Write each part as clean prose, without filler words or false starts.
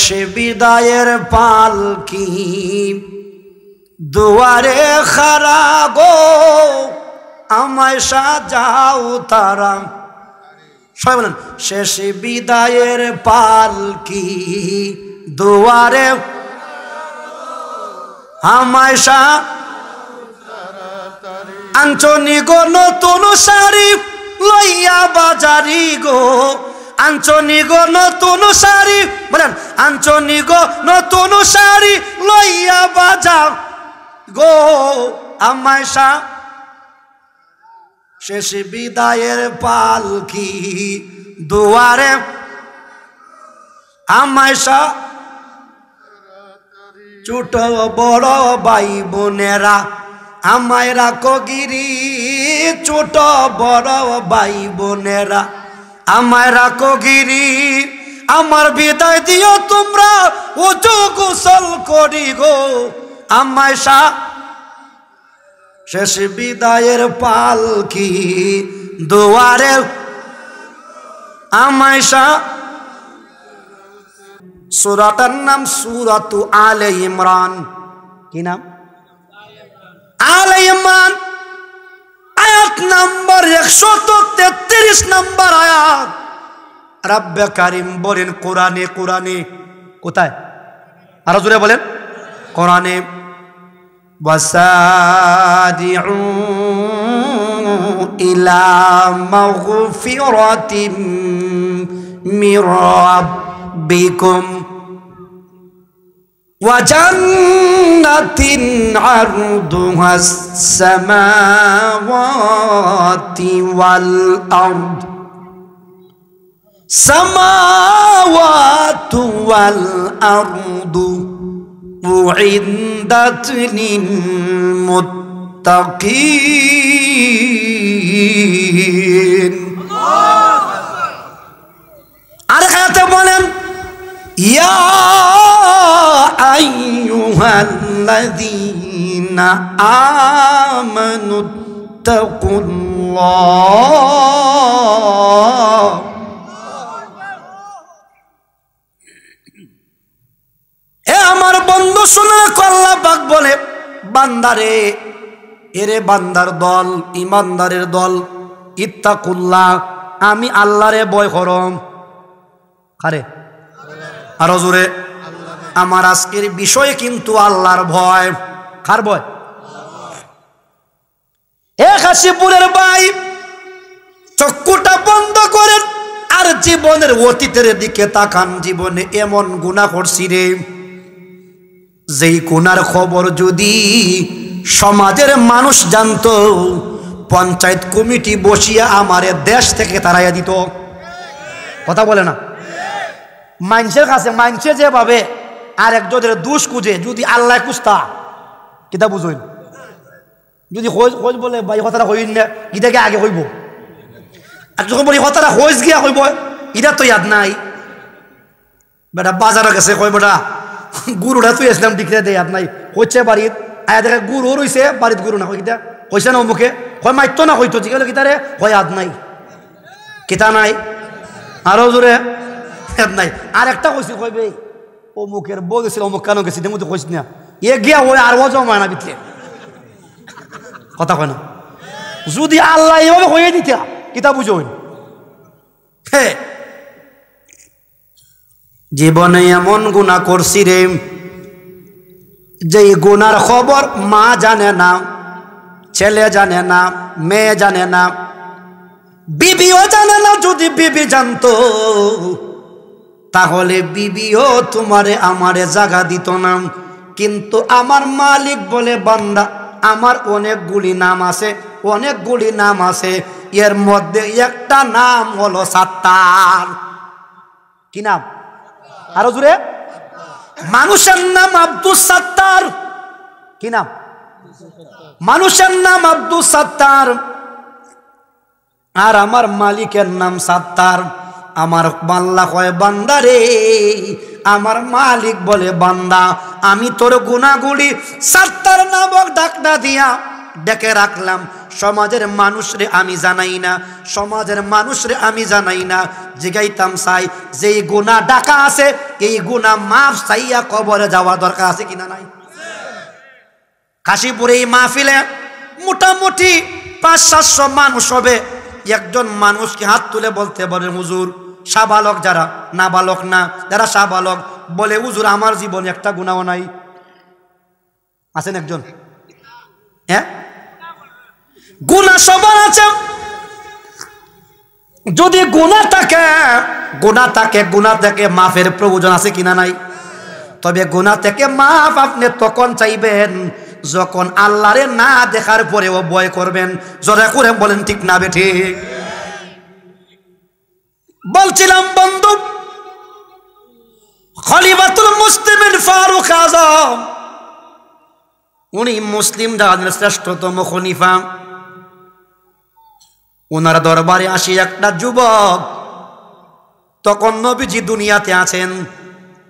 সে বিদায়ের পালকি দুয়ারে খাড়া গো, আমায় সাজাও তারা। সবাই বলেন, শেষ বিদায়ের পালকি দুয়ারে আমায় আঞ্চনি গো নতুন শাড়ি লইয়া বাজারি গো, আঞ্চনি গো নতুন শাড়ি, বলেন আঞ্চনি গো নতুন শাড়ি লইয়া বাজা গো আমায় শেষ বিদায়ের পালকি দুয়ারে আমায় ছোট বড় ভাই বোনেরা আমায় রাখো গিরি, ছোট বড় ভাই বোনেরা আমায় রাখো গিরি। আমার বিদায় দিও তোমরা উঁচু গোসল করি গো, আমায় শেষ বিদায়ের পালকি দুয়ারে আমায় সূরাটার নাম সূরাতু আলে ইমরান। কি নাম? আলে ইমরান। আয়াত নাম্বার 133 নম্বর আয়াত। রব্বে কারিম বলেন কোরআনে, কোরআনে কোথায়? আরো জোরে বলেন, কোরআনে ওয়াসারিউ ইলা মাগফিরাতিম মির রাব্বিকুম ওয়া জান্নাতিন আরদুহাস সামাওয়াতি ওয়াল আরদ সামাওয়াতু ওয়াল আরদু উইদ্দাত লিল মুত্তাকিন। আর আয়াতে বলেন ইয়া আইয়ুহাল্লাযীনা আমানুত্তাকুল্লাহ। এ আমার বন্ধু শুনে আল্লাহ পাক বলে বান্দারে, এরে বান্দার দল, ইমানদারের দল, ইত্তাকুল্লাহ আমি আল্লাহরে ভয় করম। কারে? আরো জোরে। আমার আজকের বিষয় কিন্তু আল্লাহর ভয়। কার ভয়? এ কাশীপুরের ভাই চক্ষুটা বন্ধ করেন আর জীবনের অতীতের দিকে তাকান। জীবনে এমন গুনাহ করছি রে, যেই গুনার খবর যদি সমাজের মানুষ জানতো, পঞ্চায়েত কমিটি বসিয়া আমারে দেশ থেকে তাড়াইয়া দিত। কথা বলে না? মানুষের কাছে মানুষে যেভাবে আর একজনের দোষ খুঁজে, যদি আল্লাহ খুঁজতা কিতা বুঝইন, যদি খোঁজ বলে ভাই কথাটা হইন না, ইটাকে আগে হইব, আর যখন বলি কথাটা হইস গিয়া হইব, এটা তো ইয়াদ নাই। বেটা বাজারে গেছে, কই বেটা গুরুটা তুই আসলাম ডিগ্রে দে, ইয়াদ নাই। হচ্ছে বাড়িত আয়া দেখে গুরু রইছে, বাড়িত গুরু না কই কিতা কইছে না অমুকে, কয় মাইতো না কইতো জিজ্ঞাসা কিতারে, কয় ইয়াদ নাই। কিতা নাই? আরো জোরে নাই। আর একটা কইছি, কইবে অমুকের বউ গেছিল, অমুক কেন গেছি, তেমন তো কইস না, এ গিয়া ওই আর জমায় না বিতলে। কথা কয় না? যদি আল্লাহ এভাবে হয়ে দিতা কিতা বুঝো? হে জীবনে এমন গুনাহ করছি রে, যে গুনার খবর মা জানে না, ছেলে জানে না, মেয়ে জানে না, বিবিও জানে না। যদি বিবি জানতো তাহলে বিবিও তোমারে আমারে জাগা দিত না। কিন্তু আমার মালিক বলে বান্দা আমার অনেকগুলি নাম আছে, অনেকগুলি নাম আছে, এর মধ্যে একটা নাম হলো সাত্তার। কি নাম? আরো জোরে। মানুষের নাম আব্দুস সাত্তার। কি নাম? মানুষের নাম আব্দুস সাত্তার, আর আমার মালিকের নাম সাত্তার। আমার বান্দা কয় বান্দারে, আমার মালিক বলে বান্দা আমি তোর গুনাহগুলি সাত্তার নামক ডাকনা দিয়া ডেকে রাখলাম। সমাজের মানুষরে আমি জানাই না, সমাজের মানুষরে আমি জানাই না, জিগাইতাম চাই যেই গুনাহ ডাকা আছে এই গুনাহ মাফ চাইয়া কবরে যাওয়া দরকার আছে কিনা নাই? কাশীপুরে এই মাহফিলে মোটামুটি 500-700 মানুষ হবে। একজন মানুষকে হাত তুলে বলতে বলে হুজুর, সাবালক যারা, নাবালক না, যারা সাবালক, বলে হুজুর আমার জীবনে একটা গুনাহ নাই। আছেন একজন? হ্যাঁ, গুনাহ সবার আছে। যদি গুনাহ থাকে মাফের প্রয়োজন আছে কিনা নাই? তবে গুনাহ থেকে মাফ আপনি তখন চাইবেন যখন আল্লাহরে না দেখার পরেও ভয় করবেন। জোরে করে বলেন ঠিক না বেঠিক? বলছিলাম বন্ধু, খলিফাতুল মুসলিমিন ফারুক আজম, উনি মুসলিম জাতির শ্রেষ্ঠতম খলিফা। ওনার দরবারে আসি একটা যুবক, তখন নবীজি দুনিয়াতে আছেন।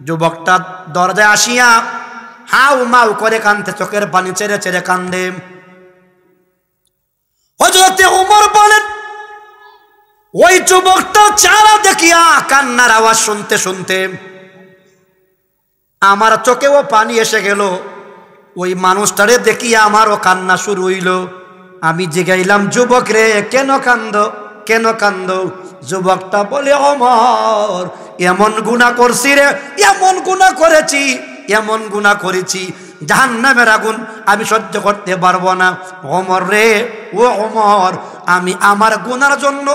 যুবকটা দরজায় আসিয়া হাউ মাউ করে কান্দে, চোখের পানি ছেড়ে ছেড়ে কান্দে। হযরতে ওমর বলেন, ওই যুবকটা চেহারা দেখিয়া কান্নার আওয়াজ শুনতে শুনতে আমার চোখেও পানি এসে গেল। ওই মানুষটারে দেখিয়া আমারও কান্না শুরু হইল। আমি জিগাইলাম, যুবক রে কেন কান্দো, কেন কান্দো? যুবকটা বলে, ওমর এমন গুনাহ করছি রে, এমন গুনাহ করেছি, এমন গুনাহ করেছি জাহান্নামের আগুন আমি সহ্য করতে পারবো না। ওমর রে, ও ওমর, আমি আমার গুনার জন্য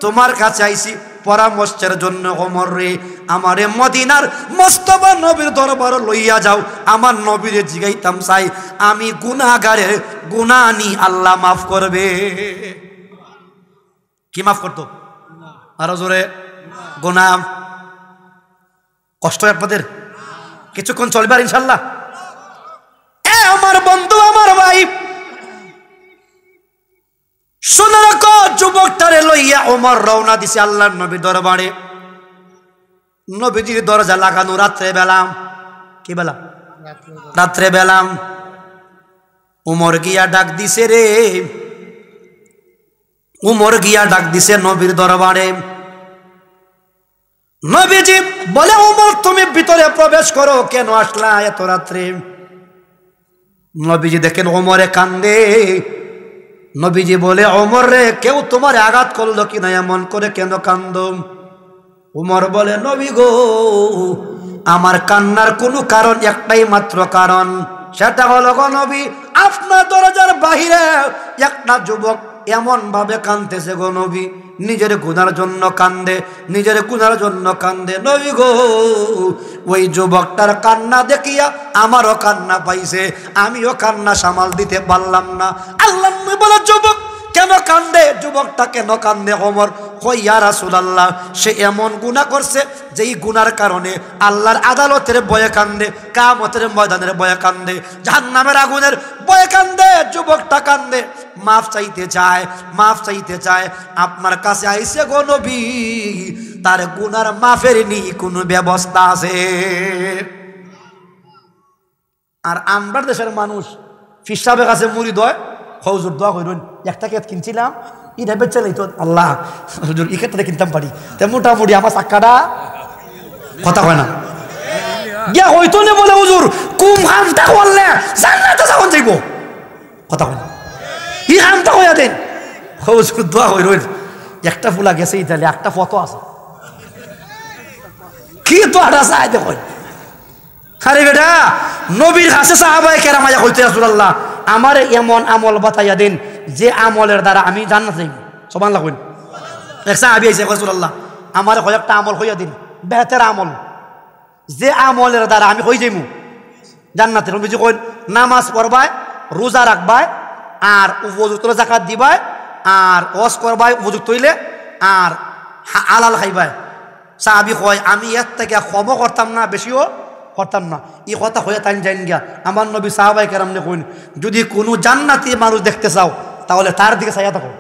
তোমার কাছে আইছি পরামর্শের জন্য। ওমর রে, আমারে মদিনার মোস্তফা নবীর দরবারে লইয়া যাও, আমার নবীরে জিগাইতাম চাই আমি গুনাহগারের গুনাহ নি আল্লাহ মাফ করবে। কি মাফ করতো? আরো জোরে, গুনাহ। কষ্ট আপনাদের? কিছুক্ষণ চলবে আর ইনশাল্লাহ। আমার বন্ধু, আমার ভাই, শুনে রাখো, যুবকটারে লইয়া ওমর রওনা দিছে আল্লাহর নবীর দরবারে। নবীজির দরজা লাগানো রাত্রে বেলা। কি বেলা? রাত্রে বেলা। ওমর গিয়া ডাক দিছে রে, ওমর গিয়া ডাক দিছে নবীর দরবারে। নবীজি বলে, ওমর তুমি ভিতরে প্রবেশ করো, কেন আসলা এত রাত্রে? নবীজি দেখেন ওমরে কান্দে। নবীজি বলে, ওমর রে, কেউ তোমার আঘাত করলো কিনা, এমন করে কেন কান্দো? ওমর বলে, নবী গো, আমার কান্নার কোনো কারণ একটাই মাত্র কারণ, সেটা হলো গো নবী, আপনার দরজার বাহিরে একটা যুবক এমন ভাবে কাঁদতেছে গো নবী, নিজের গুনার জন্য কান্দে, নিজের গুনার জন্য কান্দে। নবী গো, ওই যুবকটার কান্না দেখিয়া আমারও কান্না পাইছে, আমিও কান্না সামাল দিতে পারলাম না। আল্লাহ বলে, যুবক কেন কান্দে? যুবকটা কেন কান্দে? ওমর কই, ইয়া রাসূলুল্লাহ, সে এমন গুনাহ করছে যেই গুনার কারণে আল্লাহর আদালতের ভয়ে কান্দে, কিয়ামতের ময়দানের ভয়ে কান্দে, জাহান্নামের আগুনের ভয়ে কান্দে। যুবকটা কান্দে, মাফ চাইতে চায়, মাফ চাইতে চায়। আপনার কাছে আইছে গো নবী, তার গুনার মাফের নি কোনো ব্যবস্থা আছে? আর আমরা দেশের মানুষ ফির সাহেবের কাছে মুরিদ হয়, হুজুর দোয়া কইরুন, একটা ক্ষেত কিনছিলাম, এটা বেচে লাইতো, আল্লাহ হুজুর এই ক্ষেত্রে কিনতাম পারি, তে মোটামুটি আমার চাক্কাটা কথা হয় না গিয়া হইতো না। বলে, হুজুর কুম খামটা করলে জান্নাতে যখন যাইব, কথা হয় না, ই খামটা হইয়া দেন। হুজুর দোয়া কইরুন, একটা ফুলা গেছে ইতালি, একটা ফটো আছে, কি তো আটা চাই দেখো। আরে বেটা, নবীর কাছে সাহাবায়ে কেরাম আয়া কইতে, রাসূলুল্লাহ আমারে এমন আমল বাতাইয়া দেন যে আমলের দ্বারা আমি জান্নাত যাইব। সুবহানাল্লাহ কইন। এক সাহাবী আইছে, রাসূলুল্লাহ আমারে কয়েকটা আমল কইয়া দিন, বেহতের আমল, যে আমলের দ্বারা আমি কই যাইমু জান্নাতে। নবীজি কইন, নামাজ পড়বাই, রোজা রাখবাই, আর উপযুক্ত যাকাত দিবাই, আর ওয়াজ করবাই উপযুক্ত হইলে, আর হালাল খাইবাই। সাহাবী কয়, আমি এর থেকে কমও করতাম না, বেশিও করতাম না। এই কথা হয়ে তাই জান গিয়া আমার নবী সাহাবায়ে কেরামনে কইন, যদি কোনো জান্নাতি মানুষ দেখতে চাও তাহলে তার দিকে চাইয়া থাকো।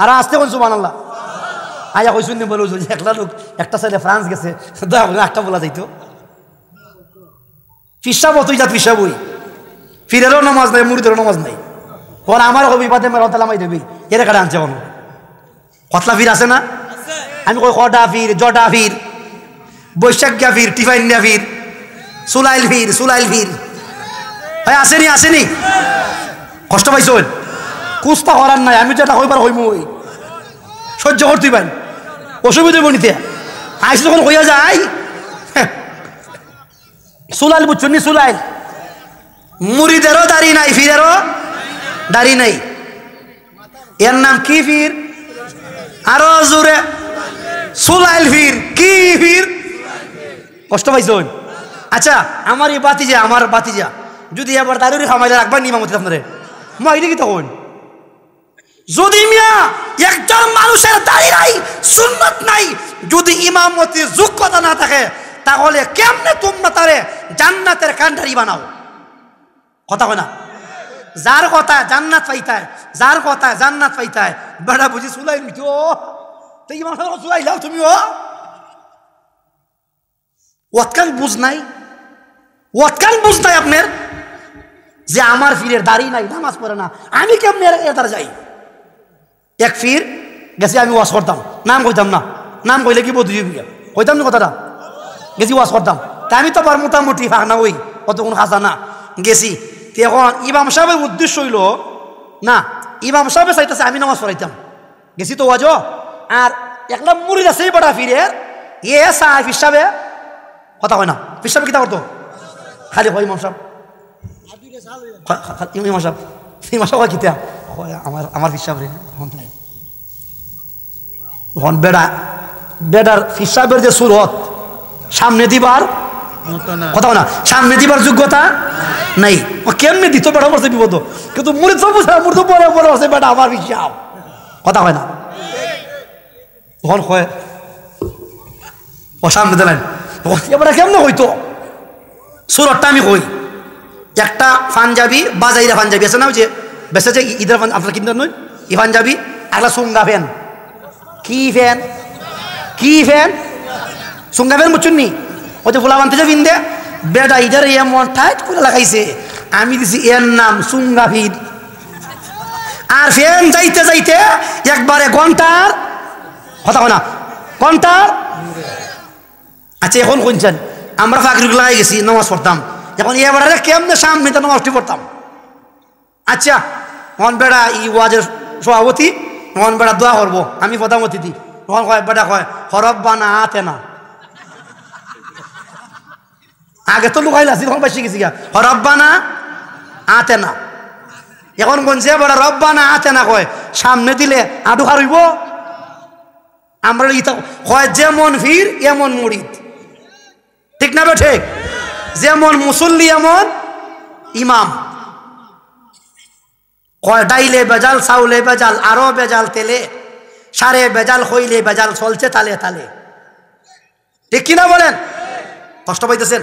আর আসতে কোন সুবহানাল্লাহ আয়া কইছুন বলে, একলা লোক একটা ছেলে ফ্রান্স গেছে, একটা বলা যাইতো, ফিসা বতই যা ফিসা বই, ফিরেরও নামাজ নাই, মুরিদেরও নামাজ নাই, কোন আমার কবি পাতে মেলা তালামাই দেবি এর কাটা আনছে কোন কতলা ফির আছে না আমি কই কটা ফির জটা ফির বৈশাখ্যা ফির টিফাইন্যা ফির সুলাইল ফির ভাই আসেনি কষ্ট পাইছ কুস্তা করার নাই আমি তো এটা কইবার হইম ওই সহ্য করতেই পাই অসুবিধা বনিতে আইসি যখন কইয়া যায় সুলাইল বুঝছেন নি সুলাইল মুরিদেরও দাড়ি নাই ফিরেরও দাড়ি নাই এর নাম কি ফির আরো জোরে সুলাইল ফির কি ফির কষ্ট পাইছ আচ্ছা আমার বাতিজা যদি এবার দাঁড়িয়ে খামাইলে রাখবেন ইমামতি আপনারে মাইলে কি তখন যদি মিয়া একজন মানুষের দাড়ি নাই সুন্নত নাই যদি ইমামতির যোগ্যতা না থাকে তাহলে কেমনে তোমরা তারে জান্নাতের কান্ডারি বানাও কথা কয় না যার কথা জান্নাত পাইতায় বেড়া বুঝি সুলাই নিত তো ইমাম সুলাই লাও তুমি ওয়াতকান বুঝ নাই আপনার যে আমার ফিরের দাড়ি নাই নামাজ পড়ে না আমি কেমনে এটার যাই এক ফির গেছি আমি ওয়াশ করতাম নাম কইতাম না নাম কইলে কি বুঝি কইতাম না কথাটা গেছি ওয়াশ করতাম তা আমি তো আবার মোটামুটি ফাঁক না ওই অতক্ষণ খাসা না গেছি এখন ইমাম সাহেবের উদ্দেশ্য হইল না ইমাম সাহেবে চাইতেছে আমি নামাজ পড়াইতাম গেছি তো ওয়াজ আর একলা মুড়ি আছে বড়া ফিরের সাহেব হিসাবে কথা হয় না হিসাবে কিতা করতো খালি হয় ইমাম সাহেব কিতা আমার হিসাব রে বেডার হিসাবের যে সুরত সামনে দিবার কথা না সামনে দিবার যোগ্যতা নাই কেমনে দিত বেড়া পড়ছে বিপদ কিন্তু মুড়ি তো বুঝা মুড়ি তো বড় আছে বেটা আমার হিসাব কথা হয় না তখন কয় ও সামনে দিলেন এবার কেমনে হইতো সুরতটা আমি কই একটা পাঞ্জাবি বাজাইরা পাঞ্জাবি আছে না ওই যে বেসেছে ঈদের আপনার কিনতে নয় ই পাঞ্জাবি একটা সুঙ্গা ফ্যান কি ফ্যান সুঙ্গা ফ্যান বুঝছেন নি ওই যে ফুলা বানতে যে বিন্দে বেটা ঈদের এমন টাইট করে লাগাইছে আমি দিছি এর নাম সুঙ্গা ফির আর ফ্যান যাইতে একবারে ঘন্টার কথা হয় না ঘন্টার আচ্ছা এখন শুনছেন আমরা ফাঁকরি লাগাই গেছি নামাজ পড়তাম এখন এবারে কেমনে সামনে নামাজটি পড়তাম আচ্ছা মন বেড়া ই ওয়াজের সভাপতি মন বেড়া দোয়া করবো আমি প্রধান অতিথি তখন কয় বেটা কয় হরব্বা না আতে না আগে তো লুকাইল আছি তখন বেশি গেছি হরব্বা না আতে না এখন কোনছে বেড়া রব্বা না আতে না কয় সামনে দিলে আডু হারইব আমরা কয় যেমন ভিড় এমন মুড়িদ ঠিক না বেঠে যেমন মুসল্লি এমন ইমাম কয় ডাইলে বেজাল চাউলে বেজাল আরো বেজাল তেলে সারে বেজাল হইলে বেজাল চলছে তালে ঠিক কিনা বলেন কষ্ট পাইতেছেন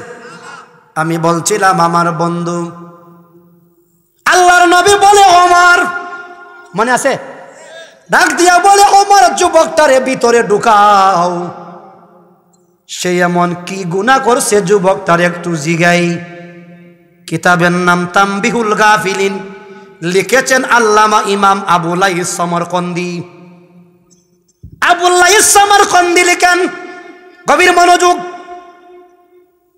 আমি বলছিলাম আমার বন্ধু আল্লাহর নবী বলে ওমর মনে আছে ডাক দিয়া বলে ওমর যুবকটারে ভিতরে ঢুকাও সে এমন কি গুনাহ করছে যুবকটার একটু জিগাই কিতাবের নাম তামবিহুল গাফিলিন লিখেছেন আল্লামা ইমাম আবুল্লাহিস সমরকন্দি লিখেন গভীর মনোযোগ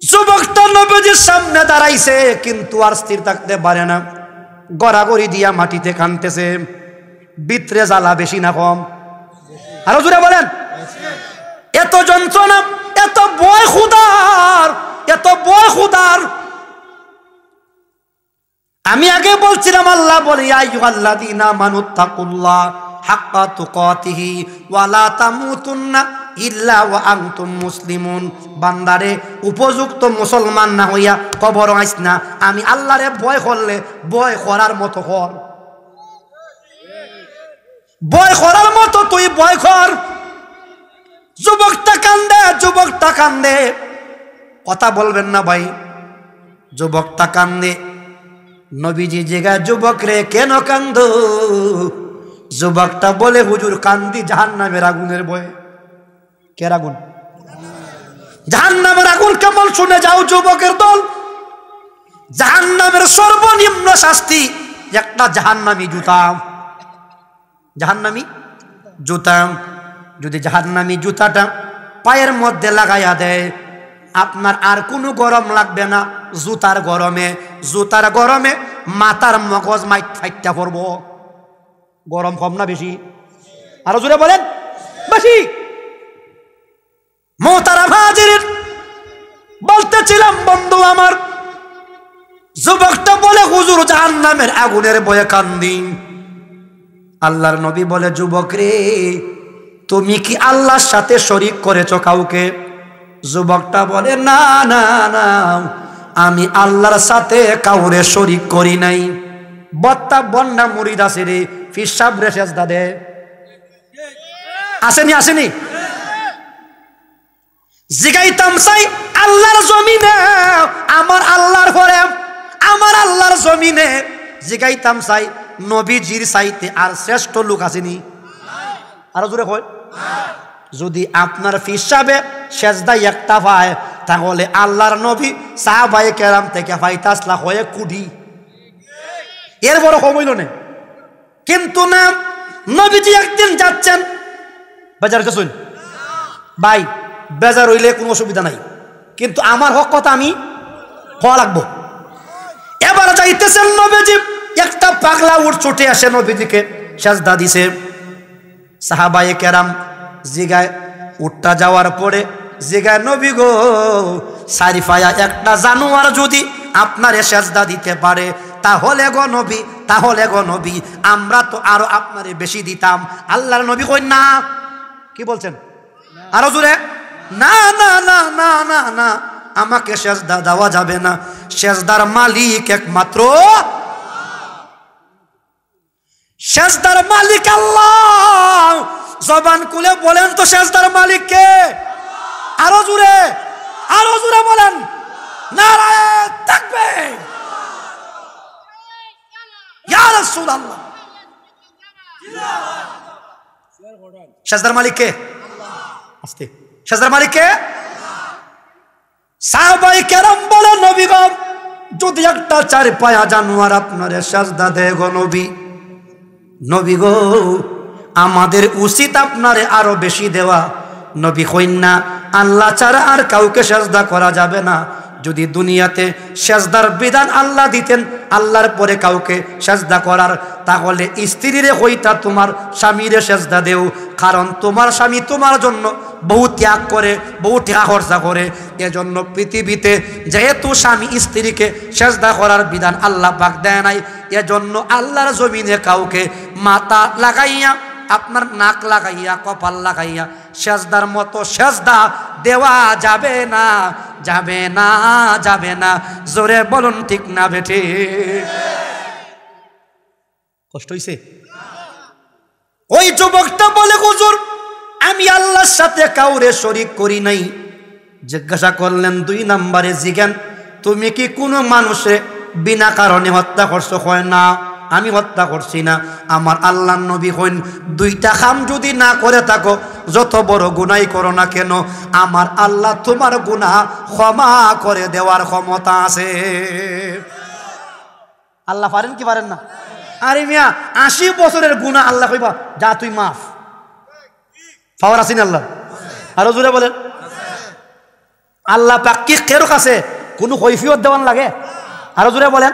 যুবকটা নবীজির সামনে দাঁড়াইছে কিন্তু আর স্থির থাকতে পারে না গড়াগড়ি দিয়া মাটিতে কানতেছে ভিতরে জ্বালা বেশি না কম আরো জোরে বলেন এত যন্ত্রণা এত ভয় খুদার আমি আগে বলছিলাম আল্লাহ বলে আইয়ুহাল্লাযীনা আমানুত্তাকুল্লাহ হাক্কা তুকাতিহি ওয়া লা তামুতুন্না ইল্লা ওয়া আনতুম মুসলিমুন বান্দারে উপযুক্ত মুসলমান না হইয়া কবর আইস না আমি আল্লাহরে ভয় করলে ভয় করার মতো কর ভয় করার মতো তুই ভয় কর যুবকটা কান্দে কথা বলবেন না ভাই যুবকটা কান্দে নবীজি জিগা যুবক রে কেন কান্দ যুবকটা বলে হুজুর কান্দি জাহান্নামের আগুনের ভয়ে কের আগুন জাহান্নামের আগুন কেমন শুনে যাও যুবকের দল জাহান্নামের সর্বনিম্ন শাস্তি একটা জাহান্নামী জুতা, জাহান্নামী জুতা, যদি জাহান্নামী জুতাটা পায়ের মধ্যে লাগাইয়া দেয়, আপনার আর কোনো গরম লাগবে না। জুতার গরমে মাথার মগজ ফাইটটা পড়ব। গরম কম না বেশি? আরো জোরে বলেন, বেশি। মোহতারাম হাজিরিন, বলতেছিলাম বন্ধু আমার, যুবকটা বলে হুজুর জাহান্নামের আগুনের ভয়ে কান্দি। আল্লাহর নবী বলে, যুবক রে, তুমি কি আল্লাহর সাথে শরীক করেছো কাউকে? যুবকটা বলে, না না না, আমি আল্লাহর সাথে কাউরে শরীক করি নাই। বত্তা বন্যা মুরিদ আছে রে, ফির সাবরে সেজদা দে। আসেনি? জিগাইতাম চাই আল্লাহর জমিনে, আমার আল্লাহর ঘরে, আমার আল্লাহর জমিনে জিগাইতাম চাই নবীজির চাইতে আর শ্রেষ্ঠ লোক আসেনি? আরো জোরে কয়। যদি আপনার ফিসাবে সেজদাই একটা পায়, তাহলে আল্লাহর নবী সাহাবায়ে কেরাম থেকে ফাইতাসলা হয়ে কুড়ি, এর বড় কম হইল না। কিন্তু না, নবীজি একদিন যাচ্ছেন বাজার, গেছেন ভাই, বেজার হইলে কোনো অসুবিধা নাই, কিন্তু আমার হক কথা আমি হওয়া লাগবো। এবার যাইতেছেন নবীজি, একটা পাগলা উঠ ছুটে আসে নবীজিকে সেজদা দিছে। সাহাবায়ে কেরাম জিগায়, উঠটা যাওয়ার পরে জিগায়, নবী গো, সারিফায়া একটা জানোয়ার যদি আপনারে সেজদা দিতে পারে, তাহলে গো নবী আমরা তো আরো আপনারে বেশি দিতাম। আল্লাহর নবী কই, না। কি বলছেন? আরো জোরে, না না না না না না, আমাকে সেজদা দেওয়া যাবে না। সেজদার মালিক একমাত্র, সেজদার মালিক আল্লাহ। জবান খুলে বলেন তো, সেজদার মালিক কে? আরো জোরে বলেন, নারায়ে তাকবীর, ইয়া রাসূলুল্লাহ। সেজদার মালিক কে? আস্তে, সেজদার মালিক কে? সাহাবায়ে কেরাম বলে, নবী গো, যদি একটা চার পায়া জানোয়ার আপনারে সেজদা দেয় গো নবী গো, আমাদের উচিত আপনারে আরো বেশি দেওয়া। নবী কইন না, আল্লাহ ছাড়া আর কাউকে সেজদা করা যাবে না। যদি দুনিয়াতে সেজদার বিধান আল্লাহ দিতেন, আল্লাহর পরে কাউকে সেজদা করার, তাহলে স্ত্রীরে কইতা তোমার স্বামীরে সেজদা দেও, কারণ তোমার স্বামী তোমার জন্য বহু ত্যাগ করে, বহু টাকা খরচা করে। এজন্য পৃথিবীতে যেহেতু স্বামী স্ত্রীকে সেজদা করার বিধান আল্লাহ পাক দেয় নাই, এজন্য আল্লাহর জমিনে কাউকে মাথা লাগাইয়া, আপনার নাক লাগাইয়া, কপাল লাগাইয়া সেজদার মতো সেজদা দেওয়া যাবে না, যাবে না, যাবে না। জোরে বলুন ঠিক না বেঠে? কষ্ট হইছে? ওই যুবকটা বলে, হুজুর আমি আল্লাহর সাথে কাউরে শরীক করি নাই। জিজ্ঞাসা করলেন, 2 নম্বরে জিজ্ঞান, তুমি কি কোনো মানুষে বিনা কারণে হত্যা করছো? হয় না, আমি হত্যা করছি না। আমার আল্লাহর নবী কইন, 2টা কাম যদি না করে থাকো, যত বড় গুনাই করো না কেন, আমার আল্লাহ তোমার গুনাহ ক্ষমা করে দেওয়ার ক্ষমতা আছে। আল্লাহ পারেন কি পারেন না? আরে মিয়া, 80 বছরের গুনাহ আল্লাহ কইবা যা তুই মাফ, পাওয়ার আছেন আল্লাহ? আরো জোরে বলেন, আল্লাহ পাক কি কের কাছে কোনো কৈফিয়ত দেওয়ান লাগে? আরো জোরে বলেন,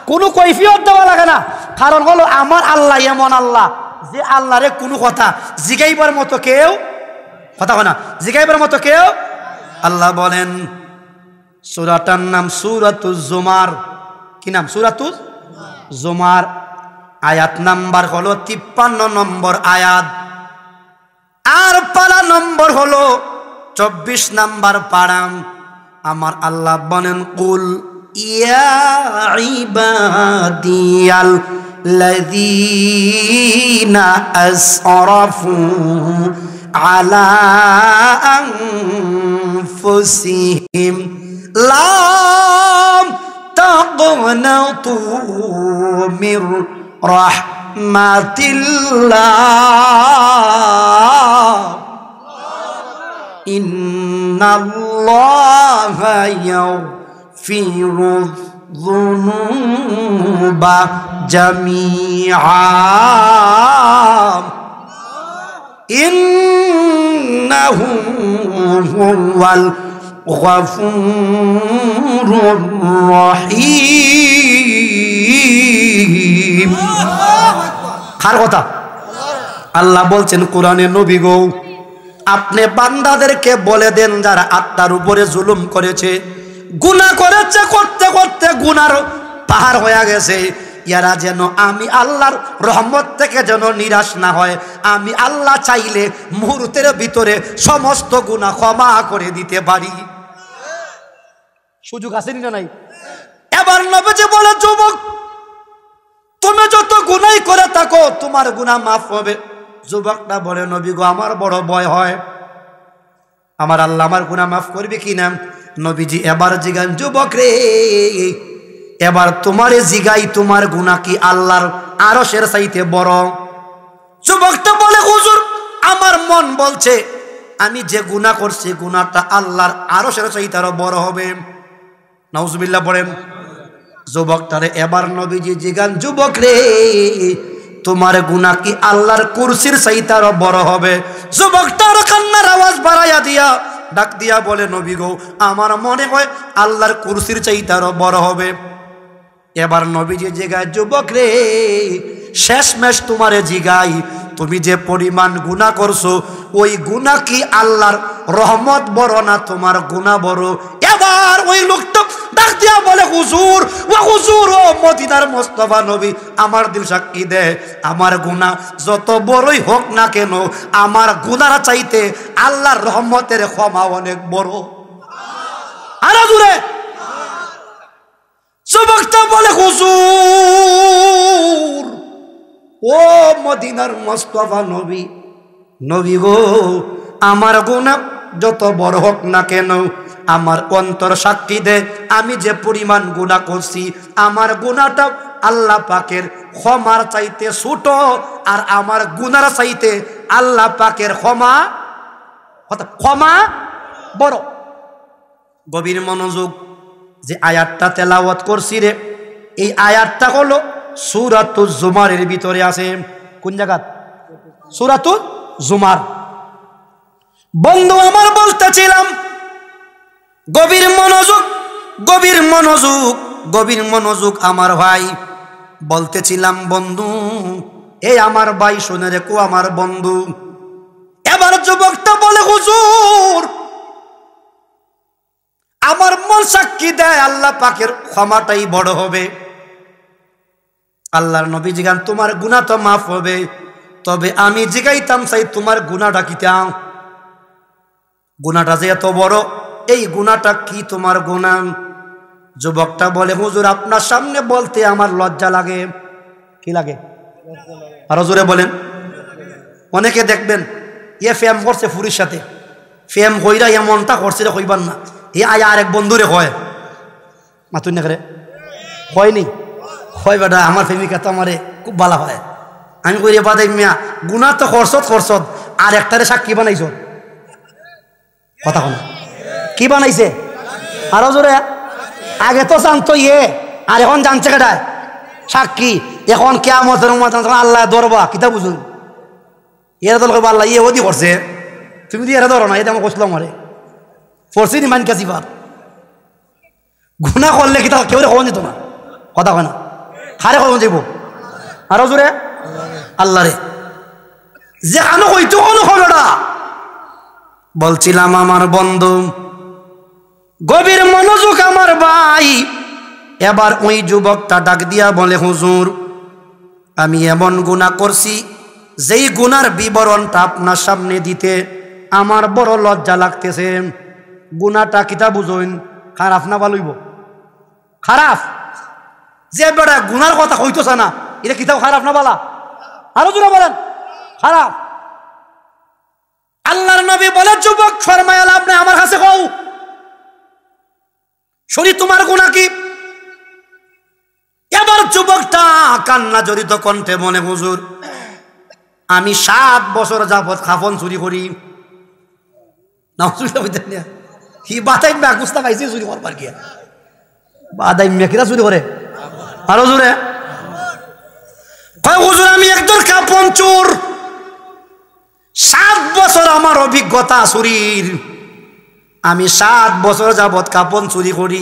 কোনো কৈফিয়ত দেওয়া লাগে না। কারণ হলো আমার আল্লাহ এমন আল্লাহ যে আল্লাহরে কোনো কথা জিগাইবার মতো কেউ, কথা হয় না, জিগাইবার মতো কেউ। আল্লাহ বলেন, সূরাটার নাম সূরাতুজ জুমার। কি নাম? সূরাতুজ জুমার। আয়াত নাম্বার হলো 53 নম্বর আয়াত, আর পারা নম্বর হলো 24 নম্বর পারা। আমার আল্লাহ বলেন, কুল ইয়া ইবাদিয়াল লাযীনা আসরাফু আলা আনফুসিহিম লা তাকনাতু মির রাহমাতিল্লাহ ইন্নাল্লাহা ইয়াগফিরুয যুনুবা জামিআ ইন্নাহু হুয়াল গফুরুর রহিম। কার কথা? আল্লাহ বলছেন কোরআনে, নবী গো আপনি বান্দাদেরকে বলে দেন যারা আত্মার উপরে জুলুম করেছে, গুনাহ করেছে, করতে করতে গুনার পাহাড় হয়ে গেছে, এরা যেন আমি আল্লাহর রহমত থেকে যেন নিরাশ না হয়। আমি আল্লাহ চাইলে মুহূর্তের ভিতরে সমস্ত গুনাহ ক্ষমা করে দিতে পারি। সুযোগ আছে না নাই? এবার নবীজি বলে, যুবক তুমি যত গুনাহ করে থাকো তোমার গুনাহ মাফ হবে। যুবকটা বলে, নবী গো আমার বড় ভয় হয়, আমার আল্লাহ আমার গুনাহ মাফ করবে কিনা। নবীজি এবার জিগান, যুবক রে এবার তোমারে জিগাই, তোমার গুনাহ কি আল্লাহর আরশের চাইতে বড়? যুবকটা বলে, হুজুর আমার মন বলছে আমি যে গুনাহ করছি গুনাহটা আল্লাহর আরশের চাইতে আরো বড় হবে। নাউজুবিল্লাহ পড়েন। যুবকটারে এবার নবীজি জিগান, যুবক রে তোমার গুনাহ কি আল্লাহর কুরসির চাইতে আরো বড় হবে? যুবকটার কান্নার আওয়াজ বাড়াইয়া দিয়া ডাক দিয়া বলে, নবী গো আমার মনে হয় আল্লাহর কুরসির চাইতে আরো বড় হবে। এবার নবীজি জিগায়, যুবক রে শেষমেশ তোমারে জিগাই, তুমি যে পরিমাণ গুনাহ করছো ওই গুনাহ কি আল্লাহর রহমত বড় না তোমার গুনাহ বড়? এবার ওই লোকটা ডাক দিয়া বলে, হুজুর ও হুজুর, ও মদিনার মুস্তাফা নবী আমার দিল সাক্ষী দেয়, আমার গুনাহ যত বড়ই হোক না কেন আমার গুনাহর চাইতে আল্লাহর রহমতের ক্ষমা অনেক বড়। আরো জোরে। যুবকটা বলে, হুজুর ও মদিনার মুস্তাফা নবী, নবী গো আমার গুনাহ যত বড় হোক না কেন আমার অন্তর সাক্ষী দেয় আমি যে পরিমাণ গুনাহ করছি আমার গুনাহটা আল্লাহ পাকের ক্ষমার চাইতে ছোট, আর আমার গুনার চাইতে আল্লাহ পাকের ক্ষমা বড়। গভীর মনোযোগ। যে আয়াতটা তেলাওয়াত করছি রে, এই আয়াতটা হলো সূরাতুজ জুমারের ভিতরে আছে। কোন জায়গা? সূরাতুজ জুমার। বন্ধু আমার বলতেছিলাম, গভীর মনোযোগ, গভীর মনোযোগ, গভীর মনোযোগ আমার ভাই। বলতেছিলাম বন্ধু, এই আমার ভাই শুনে রেখো আমার বন্ধু। এবার যুবকটা বলে, হুজুর আমার মন সাক্ষী দেয় আল্লাহ পাকের ক্ষমাটাই বড় হবে। আল্লাহর নবী জিগান, তোমার গুনাহ তো মাফ হবে, তবে আমি জিগাইতাম চাই তোমার গুনাহটা কি? গুনাহটা যে এত বড়, এই গুনাহটা কি তোমার গুনাহ? যুবকটা বলে, হুজুর আপনার সামনে বলতে আমার লজ্জা লাগে। কি লাগে? আরো জোরে বলেন। অনেকে দেখবেন ফেম করছে ফুরির সাথে, ফেম কইরা এমনটা করছে কইবার না, আয়া আরেক বন্ধুরে হয় মাতুন না করে হয়নি হয় বেটা আমার প্রেমিকা তো আমারে খুব ভালো হয়, আমি কই বাদে মিয়া গুনাহ তো খরচত আর একটারে সাক্ষী বানাইছ। কথা কোন কি বানাইছে? আরো জোরে। আগে তো জানতো আর এখন জানছে কেটায়? সাক্ষী। এখন কিয়ামতের ময়দানে আল্লাহ ধরবা কিতা বুঝুন, এরা তো কইবা আল্লাহ ওদি করছে, তুমি দিয়ে এরা ধরো না, এটা আমার কইছিলাম আমারে ফরসি নি মান কাজিবার। গুনাহ করলে কি তা কেউ কখন যেত না? কথা কয় না, হারে কখন যাইব? আরো জোরে। আল্লাহ রে যেখানে হইতো কোনো খবরটা বলছিলাম আমার বন্ধু, গভীর মনোযোগ আমার ভাই। এবার ওই যুবকটা ডাক দিয়া বলে, হুজুর আমি এমন গুনাহ করছি যেই গুনার বিবরণটা আপনার সামনে দিতে আমার বড় লজ্জা লাগতেছে। গুনাহটা কিতা বুঝইন? খারাপ না ভালোইব? খারাপ। যে বেটা গুনার কথা কইতেছে না, এটা কিতাব খারাপ না বালা? আরো জোরে বলেন, খারাপ। আল্লাহর নবী বলে, যুবক ফরমায়াল আপনি আমার কাছে কও শুনি তোমার গুনাহ কি? এবার যুবকটা কান্না জড়িত কণ্ঠে বলে, হুজুর আমি 7 বছর যাবত খাফন চুরি করি। না কি বাতাই না গুস্তা পাইছি চুরি করবার গিয়া বাদাই মেকিরা চুরি করে আরো জোরে কয় হুজুর আমি একজন কাপন চোর 7 বছর আমার অভিজ্ঞতা চুরির আমি 7 বছর যাবত কাপন চুরি করি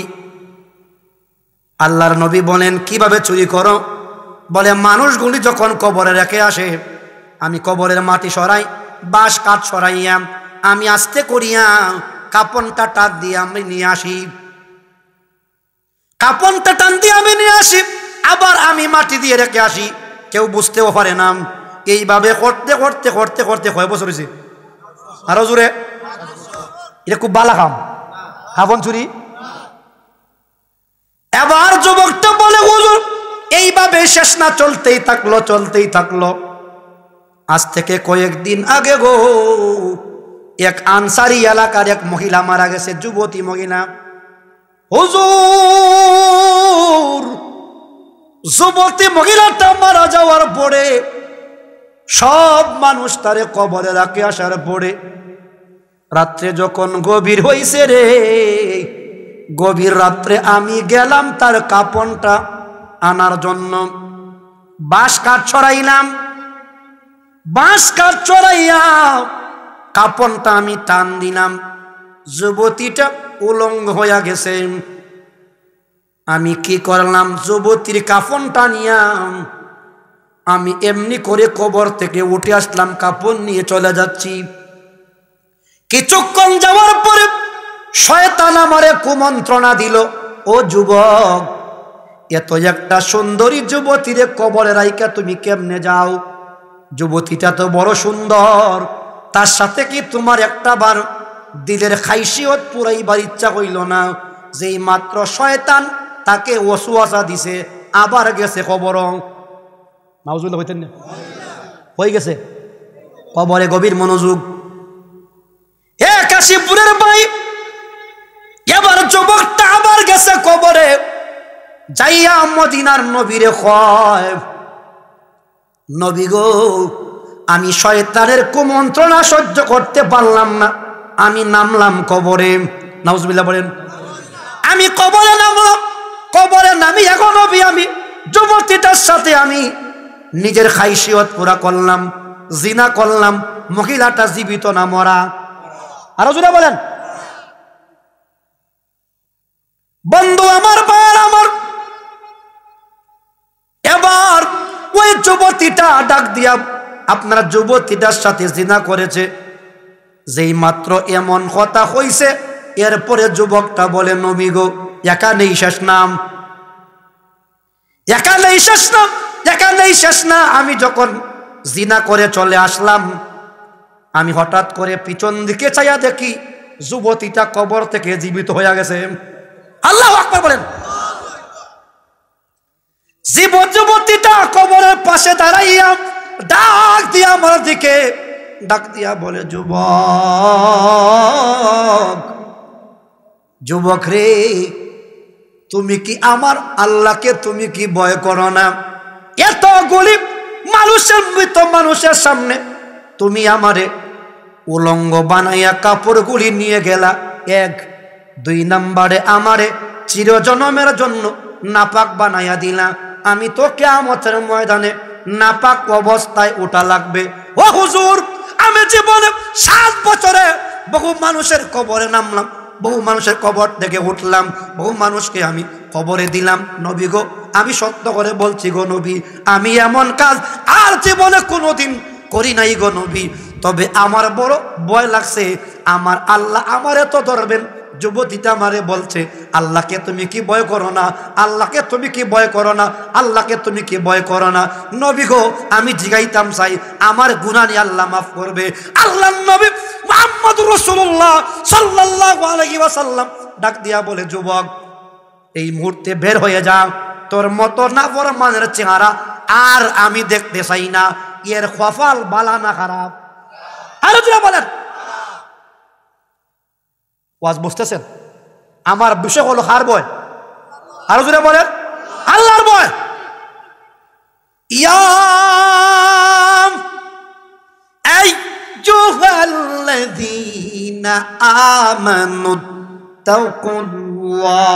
আল্লাহর নবী বলেন কিভাবে চুরি করো বলে মানুষগুলি যখন কবরে রেখে আসে আমি কবরের মাটি সরাই বাঁশ কাঠ সরাইয়া আমি আস্তে করিয়া কাপনটা টান দিয়ে আমি নিয়ে আসি কাপনটা টান দিয়ে আমি নিয়ে আসি আবার আমি মাটি দিয়ে রেখে আসি কেউ বুঝতেও পারে না এইভাবে করতে করতে করতে করতে কয় বছর হয়েছে আরো জোরে এটা খুব বালা কাম কাপন চুরি এবার যুবকটা বলে হুজুর এইভাবে শেষ না চলতেই থাকলো আজ থেকে কয়েকদিন আগে গো এক আনসারি এলাকার এক মহিলা মারা গেছে যুবতী মহিলা হুজুর যুবতী মহিলাটা মারা যাওয়ার পরে সব মানুষ তারে কবরে রাখে আসার পরে রাত্রে যখন গভীর হইছে রে গভীর রাত্রে আমি গেলাম তার কাপনটা আনার জন্য বাঁশ কাঠ ছড়াইলাম বাঁশ কাঠ ছড়াইয়া কাপনটা আমি টান দিলাম যুবতীটা উলঙ্গ হইয়া গেছে আমি কি করলাম যুবতীর কাফনটা নিয়াম আমি এমনি করে কবর থেকে উঠে আসলাম কাপন নিয়ে চলে যাচ্ছি কিছুক্ষণ যাওয়ার পরে শয়তান আমারে কুমন্ত্রণা দিল ও যুবক এত একটা সুন্দরী যুবতীরে কবরে রাইকা তুমি কেমনে যাও যুবতীটা তো বড় সুন্দর তার সাথে কি তোমার একটা বার দিলের খাইশিয়ত পুরাইবার ইচ্ছা হইল না যেই মাত্র শয়তান তাকে ওয়াসওয়াসা দিছে আবার গেছে কবর নাউজুবিল্লাহ হইতেন না হয়ে গেছে কবরে গভীর মনোযোগ এ কাশীপুরের ভাই এবার যুবকটা আবার গেছে কবরে যাইয়া মদিনার নবীরে কয় নবী গো আমি শয়তানের কুমন্ত্রণা সহ্য করতে পারলাম না আমি নামলাম কবরে নাউজুবিল্লাহ বলেন আমি কবরে নামলাম কবরে নামি এখন নবী আমি যুবতীটার সাথে আমি নিজের খাইশিয়ত পুরা করলাম জিনা করলাম মহিলাটা জীবিত না মরা আরো জোরে বলেন বন্ধু আমার ভাই আমার এবার ওই যুবতীটা ডাক দিয়া আপনারা যুবতীটার সাথে জিনা করেছে যেই মাত্র এমন কথা হইছে এরপরে যুবকটা বলে নবী গো এখানেই শেষ নাম এখানেই শেষ নাম এখানেই শেষ না আমি যখন জিনা করে চলে আসলাম আমি হঠাৎ করে পিছন দিকে চাইয়া দেখি যুবতীটা কবর থেকে জীবিত হয়ে গেছে আল্লাহু আকবার বলেন যুবতীটা কবরের পাশে দাঁড়াইয়া ডাক দিয়া আমার দিকে ডাক দিয়া বলে যুবক রে তুমি কি আমার আল্লাহকে তুমি কি ভয় করো না এত গরিব মানুষের মৃত মানুষের সামনে তুমি আমারে উলঙ্গ বানাইয়া কাপড়গুলি নিয়ে গেলা 1 2 নম্বরে আমারে চিরজনমের জন্য নাপাক বানাইয়া দিলা আমি তো কিয়ামতের ময়দানে নাপাক অবস্থায় ওঠা লাগবে ও হুজুর আমি জীবনে 7 বছরে বহু মানুষের কবরে নামলাম বহু মানুষের কবর থেকে উঠলাম বহু মানুষকে আমি কবরে দিলাম নবী গো আমি সত্য করে বলছি গো নবী আমি এমন কাজ আর জীবনে কোনোদিন করি নাই গো নবী তবে আমার বড় ভয় লাগছে আমার আল্লাহ আমারে তো ধরবেন যুবতীটা আমারে বলছে আল্লাহকে তুমি কি ভয় করো না আল্লাহকে তুমি কি ভয় করো না আল্লাহকে তুমি কি ভয় করো না নবী গো আমি জিগাইতাম চাই আমার গুনাহ নিয়ে আল্লাহ মাফ করবে আল্লাহর নবী মুহাম্মদুর রাসূলুল্লাহ সাল্লাল্লাহু আলাইহি ওয়াসাল্লাম ডাক দিয়া বলে যুবক এই মুহূর্তে বের হয়ে যা তোর মতো নাফরমানের চেহারা আর আমি দেখতে চাই না এর কপাল বালা না খারাপ আরো জোরে বলেন ওয়াজ বুঝতেছেন আমার বিষয় হলো কার ভয় আরো জোরে বলেন আল্লাহর ভয় ইয়া আইয়ুহাল্লাযীনা আমানু তাকুল্লাহ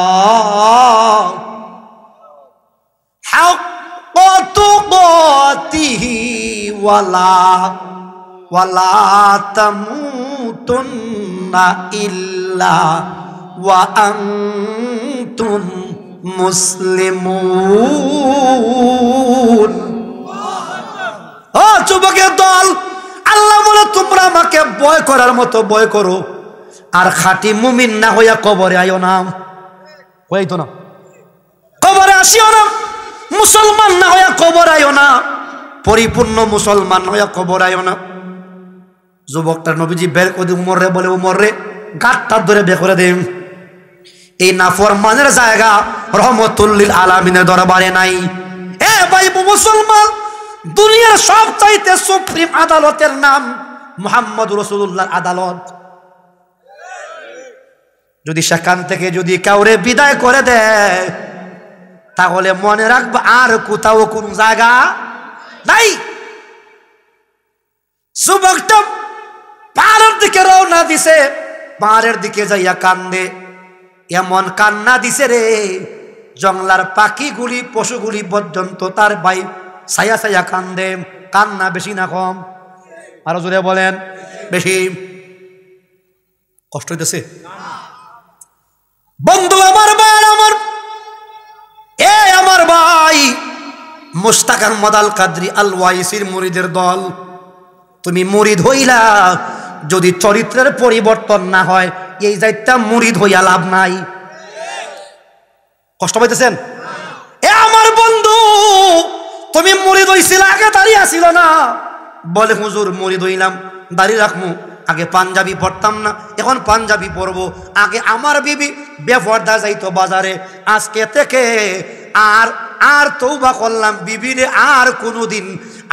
ওয়ালা তামুতুন্না ইল্লা ওয়া আনতুম মুসলিমুন। ও যুবকের দল, আল্লাহ বলে তোমরা আমাকে ভয় করার মতো ভয় করো, আর খাঁটি মুমিন না হইয়া কবরে আইও না। হইতো না, কবরে আসিও না। মুসলমান না হইয়া কবর আইও না, পরিপূর্ণ মুসলমান হইয়া কবর আইও না। যুবকটা নবীজি বের করে উমর রে বলে, উমর রে গাঁটটা ধরে বের করে দেন। এই নাফরমানের জায়গা রহমতুল লিল আলামিনের দরবারে নাই। এ ভাই মুসলমান, দুনিয়ার সব চাইতে সুপ্রিম আদালতের নাম মুহাম্মদ রাসূলুল্লাহর আদালত। যদি সেখান থেকে যদি কাউরে বিদায় করে দেয়, তাহলে মনে রাখবা আর কোথাও কোন জায়গা নাই। যুবকটা পাহাড়ের দিকে রওনা দিছে, পাহাড়ের দিকে যাইয়া কান্দে। এমন কান্না দিছে রে, জঙ্গলার পাখিগুলি পশুগুলি পর্যন্ত তার ভাই ছায়া ছায়া কান্দে। কান্না বেশি না কম? আরো জোরে বলেন, বেশি। কষ্ট হইতেছে বন্ধু আমার, ভাই আমার, আমার ভাই মুশতাক আহমদ আল কাদরি আল ওয়াইসির মুরিদের দল। তুমি মুরিদ হইলা, যদি চরিত্রের পরিবর্তন না হয়, এই যাইতা মুরিদ হইয়া লাভ নাই। কষ্ট পাইতেছেন? এ আমার বন্ধু, তুমি মুরিদ হইছিল, আগে দাঁড়িয়ে আসিল না। বলে হুজুর মুরিদ হইলাম, দাঁড়িয়ে রাখমু। আগে পাঞ্জাবি পড়তাম না, এখন পাঞ্জাবি পরবো। আগে আমার বিবি বেপরদা যাইতো বাজারে, আজকে থেকে আর তওবা করলাম, বিবিরে আর কোনোদিন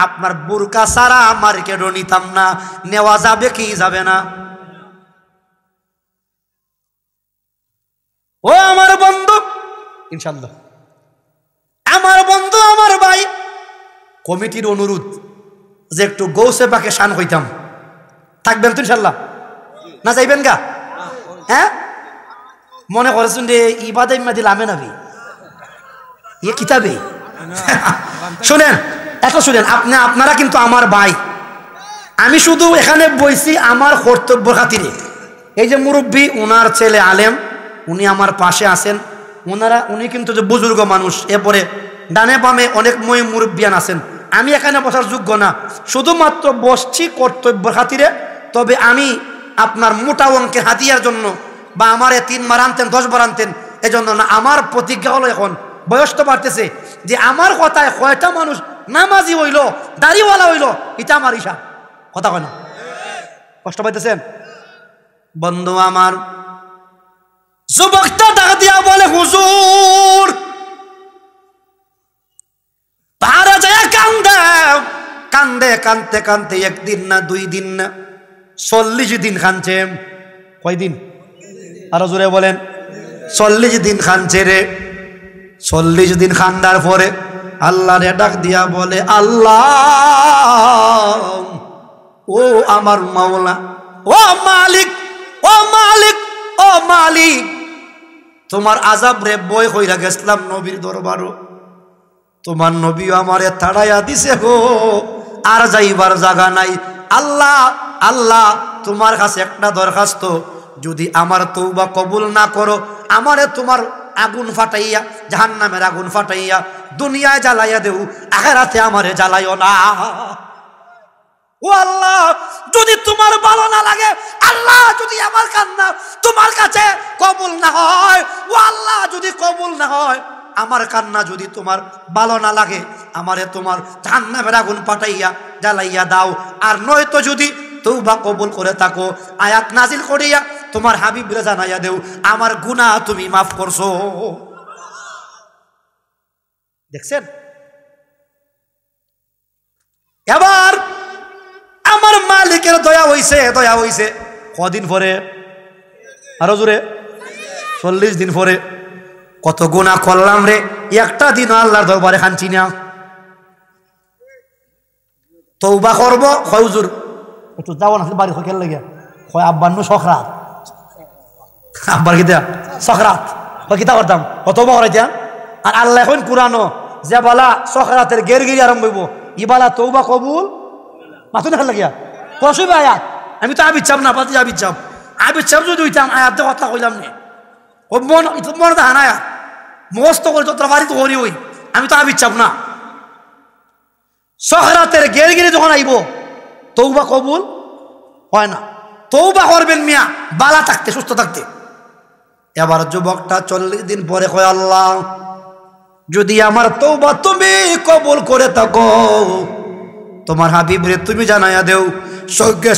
আপনার বুরকা সারা মার্কেটও নিতাম না। নেওয়া যাবে কি যাবে না? ও আমার বন্ধু, ইনশাল্লাহ আমার বন্ধু, আমার ভাই, কমিটির অনুরোধ যে একটু গৌসে পাকে শান হইতাম। থাকবেন তো ইনশাল্লাহ? না যাইবেন গা? হ্যাঁ, মনে করেছেন রে ইবাদে ইমাদি লামে নাবি এ কিতাবে। শুনেন, এখন শুনেন, আপনারা কিন্তু আমার ভাই। আমি শুধু এখানে বইছি আমার কর্তব্য খাতিরে। এই যে মুরব্বী, ওনার ছেলে আলেম, উনি আমার পাশে আছেন। উনি কিন্তু যে বুজুর্গ মানুষ, এরপরে ডানে বামে অনেক মুরব্বিয়ান আছেন। আমি এখানে বসার যোগ্য না, শুধুমাত্র বসছি কর্তব্য খাতিরে। তবে আমি আপনার মোটা অঙ্কের হাতিয়ার জন্য, বা আমারে 3 বার আনতেন 10 বার আনতেন, এজন্য না। আমার প্রতিজ্ঞা হলো, এখন বয়স তো বাড়তেছে, যে আমার কথায় কয়টা মানুষ নামাজি হইল, দাড়িওয়ালা হইল, এটা আমার ইশা। কথা কয় না? কষ্ট পাইতেছেন বন্ধু আমার? যুবকটা ডাক দিয়া বলে, হুজুর, পাহাড়ে যায় কান্দে কান্দে কান্দতে কান্দতে 1 দিন না 2 দিন না 40 দিন কাঁদছে। কয়দিন? আরো জোরে বলেন। 40 দিন কাঁদছে রে। 40 দিন কান্দার পরে আল্লাহরে ডাক দিয়া বলে, আল্লাহ, ও আমার মাওলা, ও মালিক, ও মালিক, ও মালিক, তোমার আযাব রে বই কইরা গেছলাম নবীর দরবারও, তোমার নবীও আমারে তাড়াইয়া দিছে গো, আর যাইবার জায়গা নাই। আল্লাহ, আল্লাহ, তোমার কাছে একটা দরখাস্ত, যদি আমার তওবা কবুল না করো, আমারে তোমার আগুন ফাটাইয়া, জাহান্নামের আগুন ফাটাইয়া দুনিয়ায় জ্বালাইয়া দেও, আখিরাতে আমারে জ্বালাইও না। ও আল্লাহ, যদি তোমার ভালো না লাগে, আল্লাহ, যদি আমার কান্না তোমার কাছে কবুল না হয়, ও আল্লাহ, যদি কবুল না হয়, আমার কান্না যদি তোমার ভালো না লাগে, আমারে তোমার জাহান্নামের আগুন পাঠাইয়া জ্বালাইয়া দাও। আর নয়তো যদি তওবা কবুল করে থাকো, আয়াত নাজিল করিয়া তোমার হাবিবরে জানাইয়া দেও, আমার গুনাহ তুমি মাফ করছো। দেখছেন? এবার আমার মালিকের দয়া হইছে, দয়া হইছে। কদিন পরে? আরো জোরে। 40 দিন পরে। কত গুনাহ করলাম রে, একটা দিন আল্লাহর দরবারে কাঁদছি না। তওবা করব, কয় হুজুর একটু যাও না বাড়ি খেল লাগে, কয় আব্বান্নু সখরাত, আব্বার কিতা সখরাত, কয় কিতা করতাম, কত তওবা করাইতাম। আর আল্লাহ এখন কুরআনও যে বলা সখরাতের গেরগিরি আরম্ভ হইব, ইবালা তওবা কবুল মাথা দেখা লাগিয়া কসই আয়াত আমি তো আবির চাপ না পাতি আবির চাপ যদি হইতাম আয়াত কথা কইলাম নে ও মনে দেখা না মস্ত করে যত বাড়ি তো করি ওই আমি তো আবির চাপ না সহরাতের গেড়ে গেড়ে যখন আইব তৌবা কবুল হয় না তৌবা করবেন মিয়া বালা থাকতে সুস্থ থাকতে এবার যুবকটা 40 দিন পরে কয় আল্লাহ যদি আমার তৌবা তুমি কবুল করে থাকো তোমার হাবিব রে তুমি জানাইয়া দেও সঙ্গে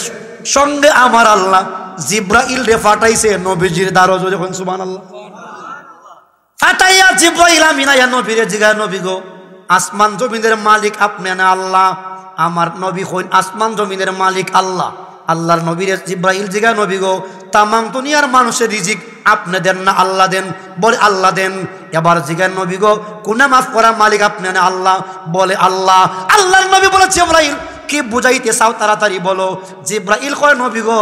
সঙ্গে আমার আল্লাহ জিব্রাইল রে ফাটাইছে নবীজির দারজে যখন সুবহানাল্লাহ ফাটাইয়া জিব্রাইল আমিনায়া নবীরে জিগায় নবী গো আসমান জমিনের মালিক আপনি না আল্লাহ আমার নবী কইন আসমান জমিনের মালিক আল্লাহ আল্লাহর নবীরে জিব্রাইল জিগায় নবী গো তামাম দুনিয়ার মানুষের রিজিক আপনি দেন না আল্লাহ দেন বলে আল্লাহ দেন এবার জিগায় নবী গো গুনাহ মাফ করার মালিক আপনি না আল্লাহ বলে আল্লাহ আল্লাহর নবী বলে জিব্রাইল কি বুঝাইতে চাও তাড়াতাড়ি বলো জিব্রাইল কয় নবী গো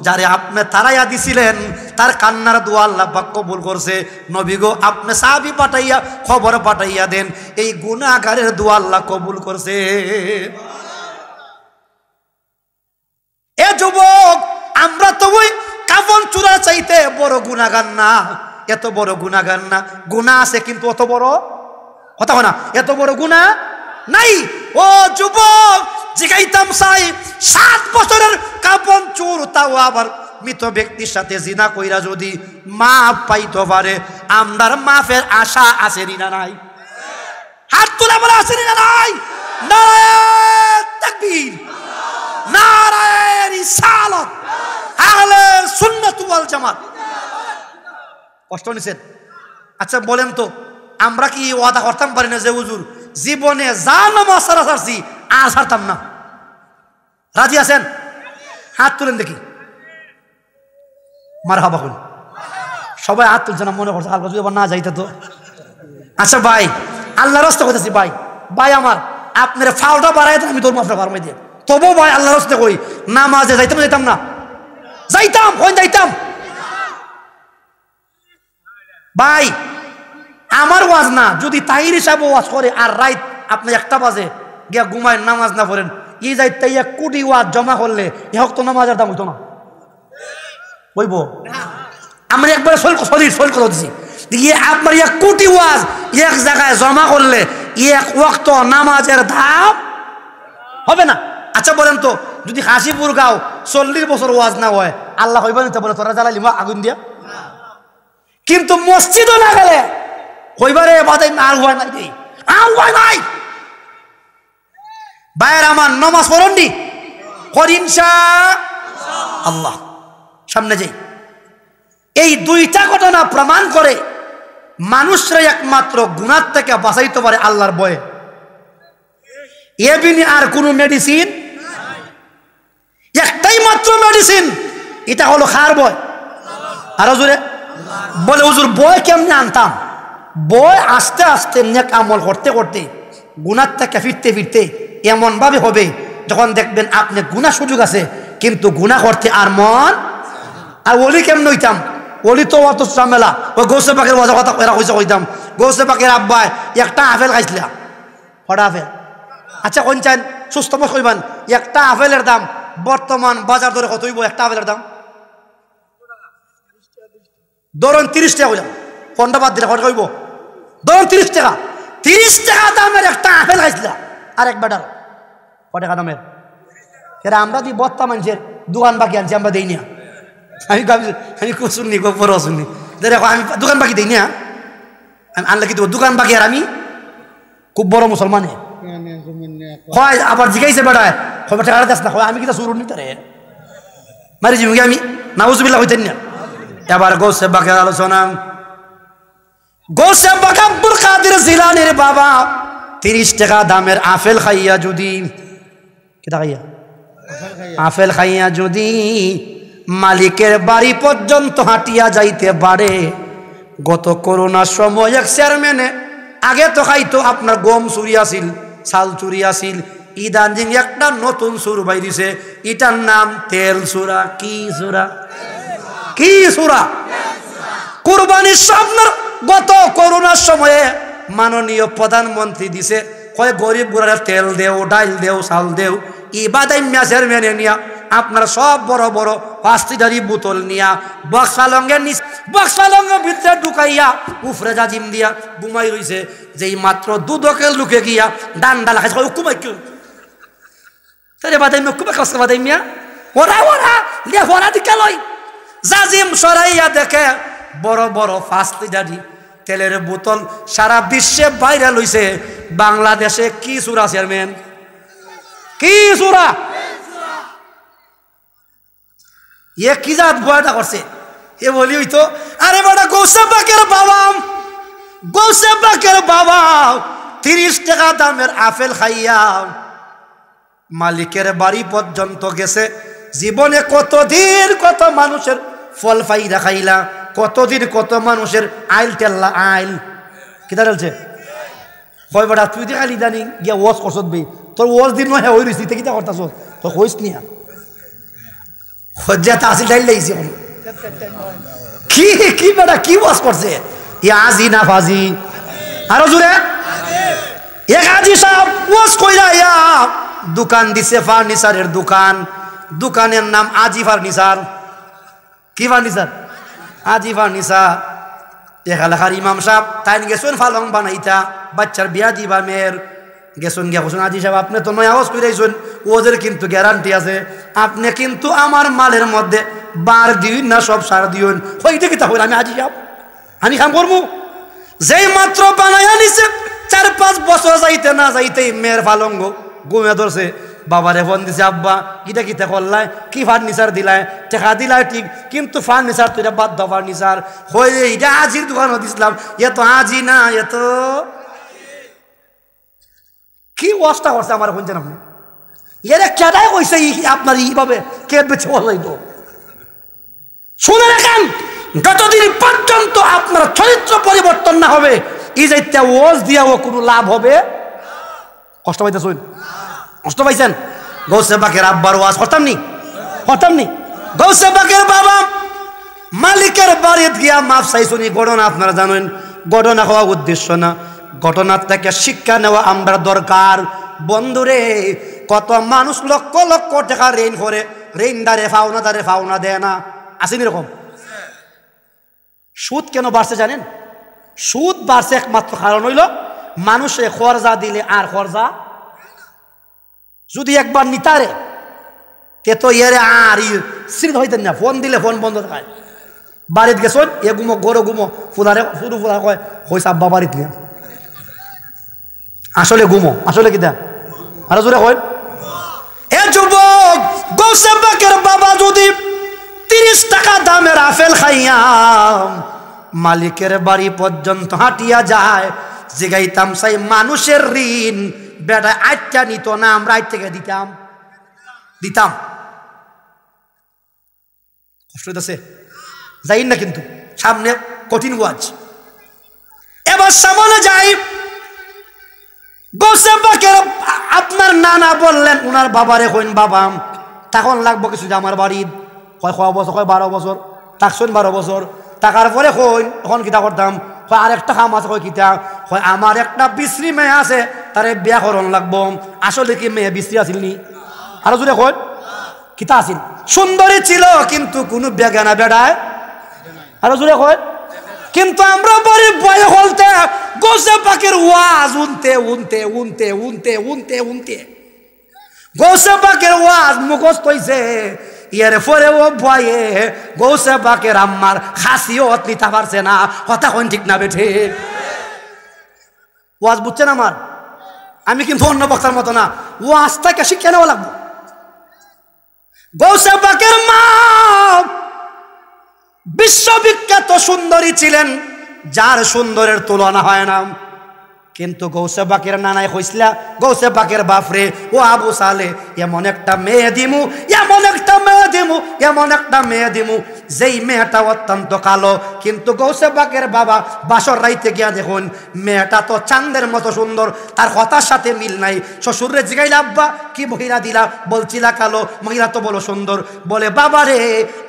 যারে আপনি তারাইয়া দিছিলেন তার কান্নার দোয়া আল্লাহ পাক কবুল করছে নবী গো আপনি সাহাবী পাঠাইয়া খবর পাঠাইয়া দেন এই গুনাহগারের দোয়া আল্লাহ কবুল করছে এ যুবক আমরা তো ওই কাফন চূড়া চাইতে বড় গুনাহগার না এত বড় গুনাহগার না গুনাহ আছে কিন্তু অত বড় কথা হয় না এত বড় গুনাহ নাই ও যুবক জিগাইতাম চাই 7 বছরের কাপন চোর তাও আবার মৃত ব্যক্তির সাথে জিনা কইরা যদি মাফ পাইতে পারে আমরার মাফের আশা আছে না নাই হাত তুলে বলে আছে না নাই নারায়ে তাকবীর নারায়ে রিসালাত আহলে সুন্নাত ওয়াল জামাত কষ্ট নিছেন আচ্ছা বলেন তো আমরা কি ওয়াদা করতাম পারি না যে হুজুর জীবনে যা নামাজ ছাড়ছি আর ছাড়তাম না রাজি আছেন হাত তুলেন দেখি মারহাবা বলুন সবাই হাত তুলছে না মনে করছে আল্লাহ যদি না যাইতে তো আচ্ছা ভাই আল্লাহ রাস্তা কইতেছি ভাই ভাই আমার আপনার ফাউটা বাড়াই আমি তোর মাফটা ফার্মাই দিয়ে তবু ভাই আল্লাহ রাস্তা কই নামাজে যাইতাম না যাইতাম কোন যাইতাম ভাই আমার ওয়াজ না যদি তাহির হিসাবে ওয়াজ করে আর রাইত আপনি 1টা বাজে গিয়া ঘুমায় নামাজ না পড়েন এই যাই তাই 1 কোটি ওয়াজ জমা করলে এ হোক তো নামাজের দাম হইতো না বইব আমরা একবারে শরীর করে দিছি দিয়ে আপনার 1 কোটি ওয়াজ এক জায়গায় জমা করলে 1 ওয়াক্ত নামাজের দাম হবে না আচ্ছা বলেন তো যদি হাসিপুর গাঁও 40 বছর ওয়াজ না হয় আল্লাহ হইবা নিতে বলে তোরা জ্বালালি আগুন দিয়া কিন্তু মসজিদও না গেলে হইবারে বাদে আর হয় নাই ভাইয়ের আমার নামাজ পড়ুন নি ইনশাআল্লাহ সামনে যাই এই 2টা ঘটনা প্রমাণ করে মানুষরা একমাত্র গুনাহ থেকে বাঁচাইতে পারে আল্লাহর ভয়ে এবিনি আর কোনো মেডিসিন একটাই মাত্র মেডিসিন এটা হলো খার ভয় আর হুজুরে বলে হুজুর ভয় কেমনে আনতাম বয় আস্তে আস্তে নেক আমল করতে করতে গুনাহ থেকে ফিরতে এমন ভাবে হবে যখন দেখবেন আপনি গুনাহ সুযোগ আছে কিন্তু গুনাহ করতে আর মন আর ওলি কেমন হইতাম ওলি তো অত ঝামেলা ওই গৌসে পাকের কথা এরা কইতাম গৌসে পাকের আব্বাই 1টা আপেল খাইছিল কটা আপেল আচ্ছা কোন চান সুস্থ মত কইবান 1টা আপেলের দাম বর্তমান বাজার দরে কত হইব 1টা আপেলের দাম ধরুন 30 টাকা কইলাম 15 বাদ দিলে কত কইব ধরুন 30 টাকা দামের 1টা আপেল খাইছিল আর এক বাটার কত টাকা দামের এরা আমরা দি বত্তা মানুষের দোকান বাকি আনছি আমরা দেই না আমি খুব শুননি খুব বড় শুননি দেখো আমি দোকান বাকি দেই না আমি আনলে কি দেবো দোকান বাকি আর আমি খুব বড় মুসলমানে হয় আবার জিগাইছে বেড়ায় খবর টাকা দেশ না হয় আমি কিনা শুরু নিতে রে মারি জীবকে আমি নাউজুবিল্লাহ হইতেন না এবার গৌসে বাকের আলোচনা গৌসে বাক আব্দুল কাদের জিলানীর বাবা 30 টাকা দামের আপেল খাইয়া যদি কিটা খাইয়া আপেল খাইয়া যদি মালিকের বাড়ি পর্যন্ত হাঁটিয়া যাইতে পারে গত করোনার সময় এক চেয়ারম্যানে আগে তো খাইতো আপনার গম চুরি আসিল চাল চুরি আসিল ইদানিং একটা নতুন সুর বাইরিছে এটার নাম তেল সুরা কি সুরা কুরবানির স্বপ্নের গত করোনার সময়ে মাননীয় প্রধানমন্ত্রী দিছে কয় গরিব গুড়ারে তেল দেও ডাইল দেও চাল দেও ইবাদাই ম্যাচের মেনে নিয়া আপনারা সব বড় বড় 5 লিটারি বোতল নিয়া বক্সালঙ্গের ভিতরে ঢুকাইয়া উফরে জাজিম দিয়া ঘুমাই রইছে। যেই মাত্র দুদকের লুকে গিয়া ডান্ডা লাগাইছে কুমাই কেউ তারে বাদাই কুমা কষ্ট বাদাই মিয়া ওরা ওরা লিয়া ওরা দিকে লয় জাজিম সরাইয়া দেখে বড় বড় 5 লিটারি তেলের বোতল সারা বিশ্বে বাইরে লইছে। বাংলাদেশে কি সুরা চেয়ারম্যান, কি সুরা এ কি জাত বয়টা করছে? এ বলি হইতো আরে বড় গৌসে পাকের বাবা, গৌসে পাকের বাবা 30 টাকা দামের আপেল খাইয়া মালিকের বাড়ি পর্যন্ত গেছে। জীবনে কতদিন কত মানুষের ফল ফাইদা খাইলা, কতদিন কত মানুষের আইল টেল্লা আইল কিতা চলছে কয় বেটা তুই দেখালি জানি গিয়া ওয়াশ করছত বে তোর ওয়াশ দিন নয় ওই রইছি কিতা করতাছ তো কইস নিয়া হজ্জাত আসিল ডাইল লাইছে কি কি বেটা কি ওয়াশ করছে ইয়া আজি না ফাজি আরো জোরে এক আজি সাহেব ওয়াশ কইরা ইয়া দোকান দিছে ফার্নিচারের দোকান, দোকানের নাম আজি ফার্নিচার। কি ফার্নিচার? আজি ফার্নিচার। এলাকার ইমাম সাহেব তাই গেছেন ফালং বানাইতা বাচ্চার বিয়া দিবা মেয়ের গেছেন গিয়া বসুন আজি সাহেব আপনি তো নয় আওয়াজ কইরাইছেন ওদের কিন্তু গ্যারান্টি আছে, আপনি কিন্তু আমার মালের মধ্যে বার দিন না সব সার দিন হইতে কি তাহলে আমি আজি সাহেব আমি কাম করবো। যেই মাত্র বানাইয়া নিছে 4-5 বছর যাইতে না যাইতেই মেয়ের ফালঙ্গ ঘুমে ধরছে। বাবারে ফোন দিছে আব্বা কিটা কিতা করলাই কি ফার্নিচার দিলাই টাকা দিলাই ঠিক কিন্তু ফার্নিচার তুই বাদ দাও ফার্নিচার হয়ে এটা আজির দোকানও দিছিলাম এ তো আজি না এ তো কি অবস্থা করছে আমার শুনছেন আপনি এরা কেটাই কইছে আপনার এইভাবে কে বেছে বলাইতো শুনে রাখেন যতদিন পর্যন্ত আপনার চরিত্র পরিবর্তন না হবে এই যাইতে ওয়াজ দিয়া ও কোনো লাভ হবে। কষ্ট পাইতে শুন কষ্ট পাইছেন গৌসে পাকের আব্বার ওয়াজ করতাম নি গৌসে পাকের বাবা মালিকের বাড়িতে গিয়া মাফ চাইছুনি ঘটনা আপনারা জানেন। ঘটনা হওয়া উদ্দেশ্য না, ঘটনার থেকে শিক্ষা নেওয়া আমরা দরকার। বন্ধুরে কত মানুষ লক্ষ লক্ষ টাকা ঋণ করে ঋণদারে ফাওনা দেয় না, আসেনি এরকম? সুদ কেন বাড়ছে জানেন? সুদ বাড়ছে একমাত্র কারণ হইল মানুষে খরচা দিলে আর খরচা যদি একবার নিতারে তে তো এরে আর স্মৃতি হইতেন না। ফোন দিলে ফোন বন্ধ থাকায় বাড়িতে গেছেন এ গুমো গরো গুমো ফুলারে শুরু ফুলা কয় হয়েছে আব্বা বাড়িতে নিয়ে আসলে গুমো আসলে কিতা আরো জোরে হয় এ যুবক গৌসে পাকের বাবা যদি 30 টাকা দামের আপেল খাইয়া মালিকের বাড়ি পর্যন্ত হাঁটিয়া যায় জিগাইতাম সাই মানুষের ঋণ বেটা আটটা নিত না আমরা আট থেকে দিতাম কষ্ট হইতেছে যাই না কিন্তু সামনে কঠিন ওয়াজ। এবার সামনে যাই গৌসে পাকের আপনার নানা বললেন উনার বাবারে কইন বাবা তখন লাগবো কিছু আমার বাড়ির কয় 12 বছর থাকছেন 12 বছর টাকার পরে কইন তখন কিতা করতাম কয় আরেকটা কাম আছে কয় কিতা কয় আমার একটা বিশ্রী মেয়ে আছে তারে বিয়া করন লাগবো। আসলে কি মেয়ে বিশ্রী আছিল নি? আরো জোরে কয় কিতা আছিল? সুন্দরী ছিল কিন্তু কোনো বেগানা বেড়ায়। আরো জোরে কয় কিন্তু আমরা বাড়ি বয়ে হলতে গৌসে পাকের ওয়াজ উনতে গৌসে পাকের ওয়াজ মুখস্থ হইছে এর পরে ও ভয়ে গৌসে পাকের আম্মার খাসিও নিতে পারছে না। কথা কোন ঠিক না বেঠে? ওয়াজ বুঝছেন আমার? আমি কিন্তু অন্য বক্তার মতো না, ওয়াজ থেকে শিক্ষা নেওয়া লাগবে। গৌসে পাকের মা বিশ্ববিখ্যাত সুন্দরী ছিলেন যার সুন্দরের তুলনা হয় না, কিন্তু গৌসে পাকের নানায় কইছিলা গৌসে পাকের বাপরে ও আবু সালে এমন একটা মেয়ে দিমু যেই মেয়েটা অত্যন্ত কালো, কিন্তু গৌসে পাকের বাবা বাসর রাইতে গিয়া দেখুন মেয়েটা তো চাঁদের মতো সুন্দর, তার কথার সাথে মিল নাই। শ্বশুরে জিগাইলা আব্বা কি মহিলা দিলা? বলছিলা কালো, মহিলা তো বলো সুন্দর। বলে বাবা রে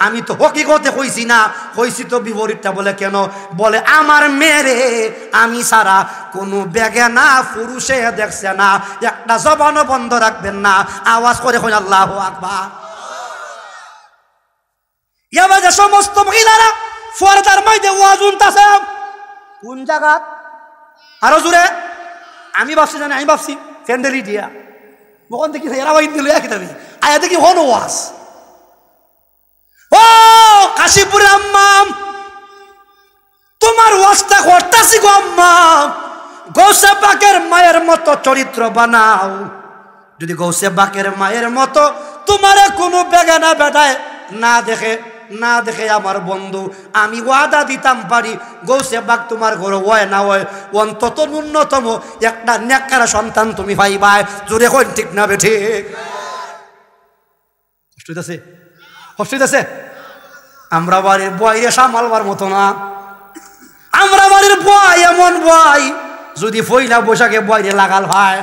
আমি তো হকিকতে কইছি না, কইছি তো বিপরীতটা। বলে কেন? বলে আমার মেয়ে রে আমি সারা কোনো বেগানা পুরুষে দেখছে না, একটা একটা জবানও বন্ধ রাখবেন না, আওয়াজ করে কই আল্লাহু আকবার। এবার যে সমস্ত মহিলারা পর্দার মধ্যে ওয়াজ শুনতাছে কোন জায়গা আরো জোরে, আমি ভাবছি জানি, আমি ভাবছি ফ্যান্ডেলি দিয়া ওখান থেকে এরা ওই দিল একই দাবি আয়া দেখি হন ওয়াজ। ও কাশীপুরের আম্মা, তোমার ওয়াজটা করতাছি গো আম্মা, গৌসে পাকের মায়ের মতো চরিত্র বানাও। যদি গৌসে পাকের মায়ের মতো তোমার কোনো বেগানা বেটায় না দেখে আমার বন্ধু, আমি ওয়াদা দিতাম পারি গৌসে পাক তোমার ঘরে হয় না হয় অন্তত ন্যূনতম একটা নেককার সন্তান তুমি পাইবাই। জোরে কই ঠিক না বেঠে? কষ্ট হইতাছে? আমরা বাড়ির বয়রে সামালবার মতো না। আমরা বাড়ির বয় এমন বয়, যদি পয়লা বৈশাখে বয়রে লাগাল হয়,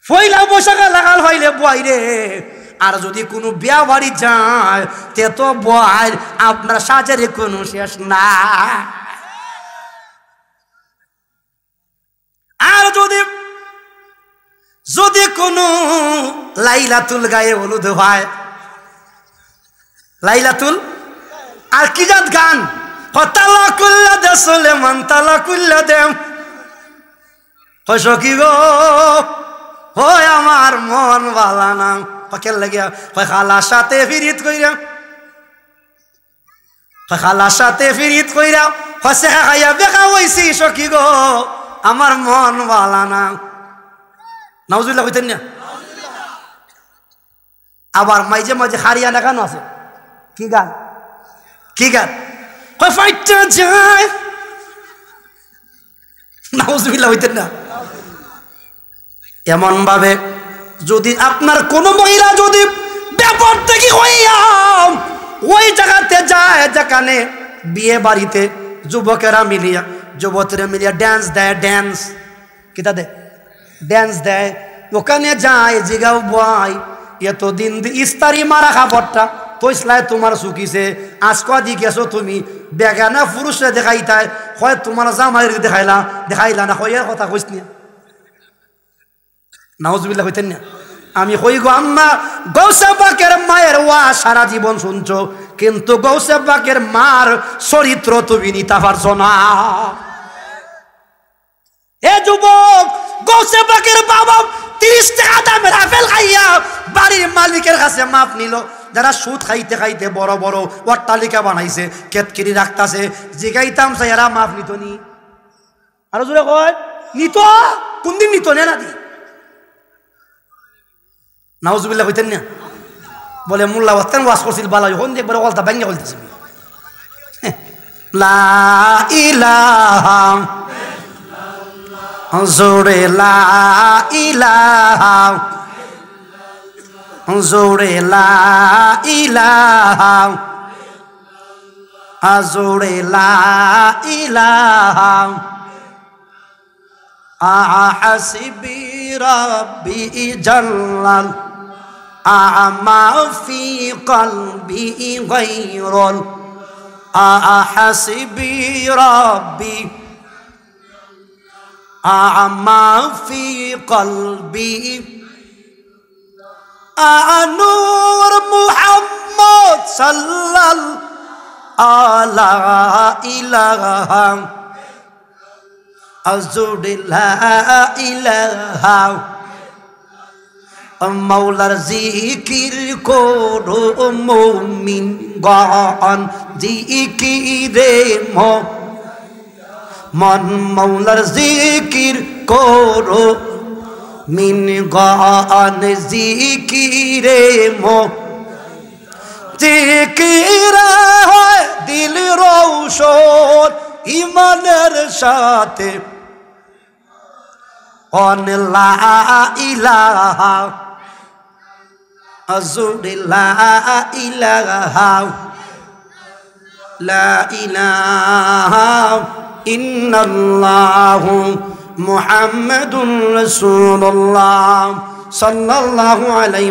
পয়লা বৈশাখে লাগাল হইলে বয়রে, আর যদি কোনো বিয়া বাড়ি যায় তে তো বয় আপনার সাজের কোনো শেষ না। আর যদি কোনো লাইলাতুল গায়ে হলুদ হয়, লাইলাতুল আর কি জাত গান, তালা কুল্লা দে সুলেমান তালা কুল্লা দে, কি গো হয় আমার মন বালা না পাকের লাগিয়া, খালার সাথে ফিরিত কইরা, খালার সাথে ফিরিত কইরা হসে খাইয়া বেকা হইছি সখী গো আমার মন বালা না। নাউজুবিল্লাহ কইতেন না? আবার মাঝে মাঝে হারিয়ানা গান আছে, কি গান ফাইটটা যায়, নাউজুবিল্লাহ হইতেন না? এমন ভাবে যদি আপনার কোন মহিলা যদি ব্যাপার থেকে হইয়া ওই জায়গাতে যায় যেখানে বিয়ে বাড়িতে যুবকেরা মিলিয়া ড্যান্স দেয়, ড্যান্স দেয়, ওখানে যায় জিগাও বয় এতদিন ইস্তারি মারা খাবারটা পয়সলায় তোমার চুকিছে, আজ কদি গেছো তুমি বেগানা পুরুষে দেখাইতায়, হয় তোমার জামাইয়ের দেখাইলা না, হয় কথা কইস না। নাউজুবিল্লাহ হইতেন না? আমি কই গো আম্মা, গৌসে পাকের মায়ের ওয়া সারা জীবন শুনছো, কিন্তু গৌসে পাকের মার চরিত্র তুমি নিতে পারছো না। এ যুবক, গৌসে পাকের বাবা 30 টাকা দামের আপেল খাইয়া বাড়ির মালিকের কাছে মাপ নিল, যারা সুদ খাইতে খাইতে বড় বড় অট্টালিকা বানাইছে, কেতকিরি রাখতাছে, জিগাইতাম চাই এরা মাপ নিত নি? আরো জোরে কয় নিত? কোনদিন নিত না দি? নাউজুবিল্লাহ কইতেন না? বলে মোল্লা ওয়াস্তান ওয়াজ করছিল বালা, যখন একবার অলতা ব্যাঙ্গে বলতেছে লা ইলাহা জোরে লা ইলাহা জোরে লা ইলাহা জোরে লা ইলাহা হাসবি রাব্বি জাল্লাল আমা ফি কলবি গায়রুল হাসবি রাব্বি আমা ফি কলবি নূর মুহাম্মদ সাল্লাল্লাহু লা ইলাহা আজুদ লা ইলাহা মাওলার জিকির করো মুমিন গান জিকিরে মন মাওলার জিকির করো মিন গান জিকিরে জিকিরে হয় দিল রৌশন ইমানের সাথে অন লা ইলাহা আজুদ লা ইলাহা লা ইলাহা ইল্লাল্লাহু মুহাম্মাদুর রাসূলুল্লাহ সাল্লাল্লাহু আলাইহি